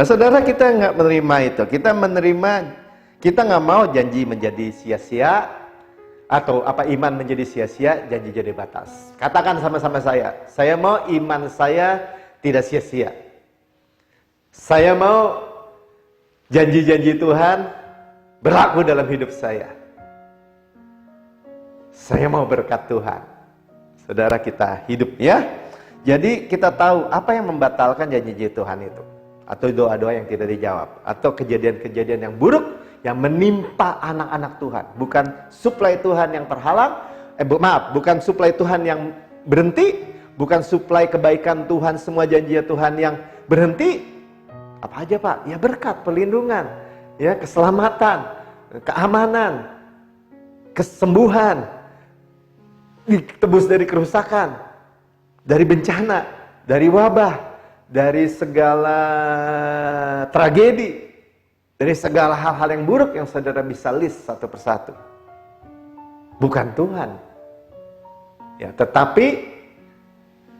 Nah saudara, kita nggak menerima itu. Kita nggak mau janji menjadi sia-sia, atau iman menjadi sia-sia, janji jadi batas. Katakan sama-sama saya mau iman saya tidak sia-sia. Saya mau janji-janji Tuhan berlaku dalam hidup saya. Saya mau berkat Tuhan. Saudara, kita hidup ya. Jadi kita tahu apa yang membatalkan janji-janji Tuhan itu. Atau doa-doa yang tidak dijawab. Atau kejadian-kejadian yang buruk yang menimpa anak-anak Tuhan. Bukan suplai Tuhan yang terhalang. Bukan suplai Tuhan yang berhenti. Bukan suplai kebaikan Tuhan, semua janji Tuhan yang berhenti. Apa aja Pak? Ya berkat, perlindungan, ya keselamatan, keamanan, kesembuhan, ditebus dari kerusakan, dari bencana, dari wabah, dari segala tragedi, dari segala hal-hal yang buruk yang saudara bisa list satu persatu. Bukan Tuhan. Ya, tetapi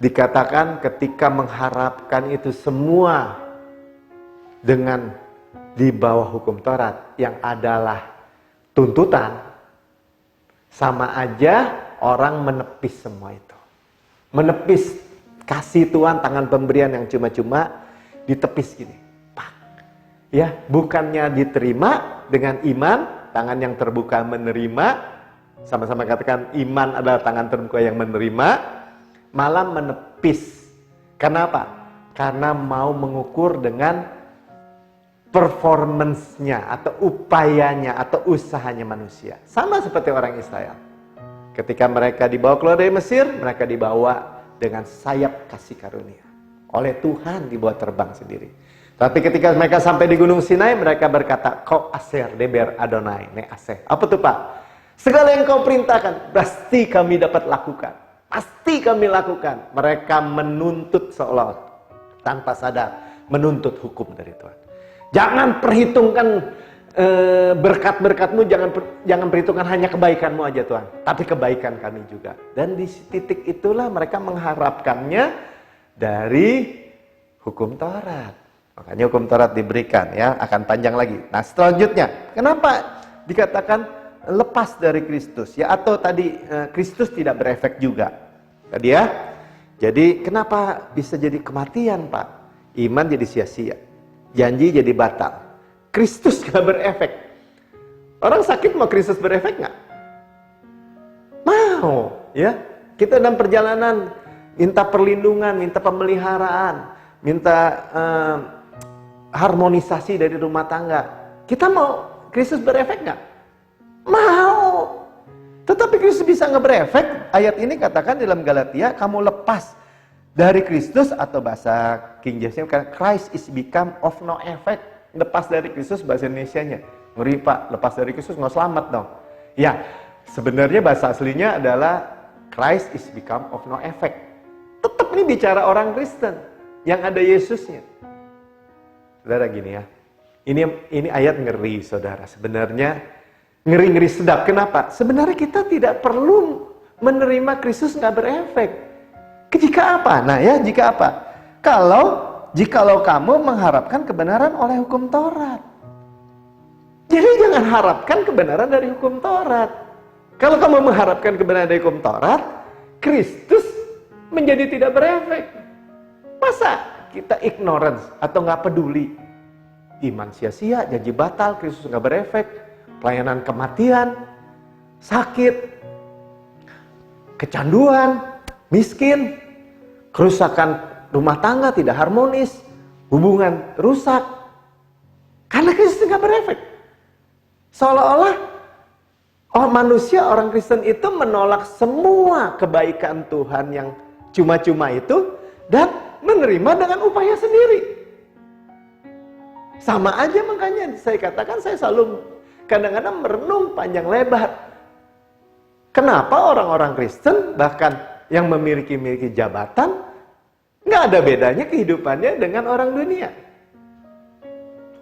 dikatakan ketika mengharapkan itu semua dengan di bawah hukum Taurat yang adalah tuntutan, sama aja orang menepis semua itu. Menepis kasih Tuhan, tangan pemberian yang cuma-cuma ditepis gini. Pak. Ya, bukannya diterima dengan iman, tangan yang terbuka menerima. Sama-sama katakan iman adalah tangan terbuka yang menerima, malah menepis. Kenapa? Karena mau mengukur dengan performance-nya atau upayanya atau usahanya manusia. Sama seperti orang Israel. Ketika mereka dibawa keluar dari Mesir, mereka dibawa dengan sayap kasih karunia. Oleh Tuhan dibawa terbang sendiri. Tapi ketika mereka sampai di Gunung Sinai, mereka berkata, Kau aser deber Adonai, ne aseh. Apa tuh Pak? Segala yang kau perintahkan, pasti kami dapat lakukan. Pasti kami lakukan. Mereka menuntut seolah tanpa sadar, menuntut hukum dari Tuhan. Jangan perhitungkan berkat-berkatmu, jangan perhitungkan hanya kebaikanmu aja Tuhan, tapi kebaikan kami juga. Dan di titik itulah mereka mengharapkannya dari hukum Taurat. Makanya hukum Taurat diberikan ya, akan panjang lagi. Nah selanjutnya, kenapa dikatakan lepas dari Kristus ya, atau tadi Kristus tidak berefek juga tadi ya. Jadi kenapa bisa jadi kematian Pak? Iman jadi sia-sia, janji jadi batal, Kristus gak berefek. Orang sakit mau Kristus berefek gak? Mau ya. Kita dalam perjalanan minta perlindungan, minta pemeliharaan, minta harmonisasi dari rumah tangga. Kita mau Kristus berefek gak? Mau. Tetapi Kristus bisa gak berefek. Ayat ini katakan dalam Galatia, kamu lepas dari Kristus, atau bahasa King James Christ is become of no effect. Lepas dari Kristus bahasa Indonesianya. Ngeri Pak, lepas dari Kristus nggak selamat dong. Ya, sebenarnya bahasa aslinya adalah Christ is become of no effect. Tetap ini bicara orang Kristen yang ada Yesusnya. Saudara gini ya. Ini ayat ngeri Saudara. Sebenarnya ngeri-ngeri sedap. Kenapa? Sebenarnya kita tidak perlu menerima Kristus nggak berefek. Jika apa? Nah ya, jika apa? Jikalau kamu mengharapkan kebenaran oleh hukum Taurat. Jadi jangan harapkan kebenaran dari hukum Taurat. Kalau kamu mengharapkan kebenaran dari hukum Taurat, Kristus menjadi tidak berefek. Masa kita ignorance atau nggak peduli? Iman sia-sia, janji batal, Kristus nggak berefek, pelayanan kematian, sakit, kecanduan, miskin, kerusakan rumah tangga tidak harmonis, hubungan rusak, karena Kristus nggak berefek. Seolah-olah manusia, orang Kristen itu menolak semua kebaikan Tuhan yang cuma-cuma itu dan menerima dengan upaya sendiri. Sama aja, makanya saya katakan, saya selalu kadang-kadang merenung panjang lebar. Kenapa orang-orang Kristen bahkan yang memiliki jabatan nggak ada bedanya kehidupannya dengan orang dunia.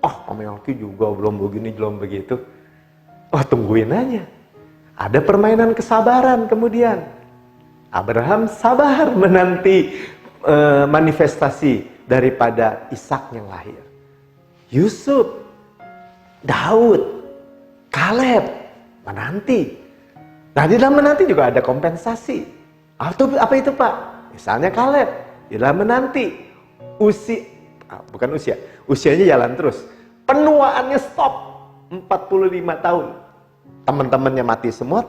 Om Yongki juga belum begini, belum begitu. Tungguin aja. Ada permainan kesabaran kemudian. Abraham sabar menanti manifestasi daripada Ishak yang lahir. Yusuf, Daud, Kaleb, menanti. Nah, di dalam menanti juga ada kompensasi. Apa itu Pak? Misalnya Kaleb, di dalam menanti. Usianya jalan terus. Penuaannya stop, 45 tahun. Teman-temannya mati semua,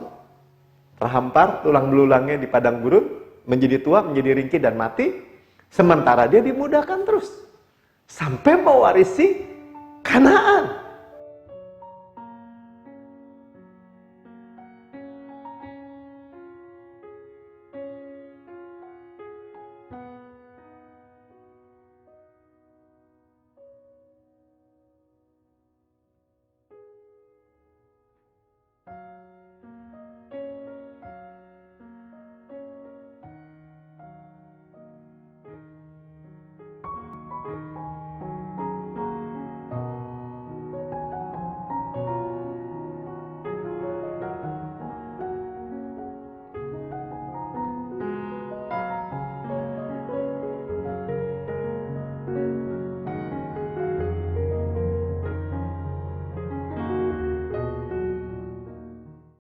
terhampar, tulang belulangnya di padang gurun, menjadi tua, menjadi ringkih dan mati. Sementara dia dimudahkan terus. Sampai mewarisi Kanaan.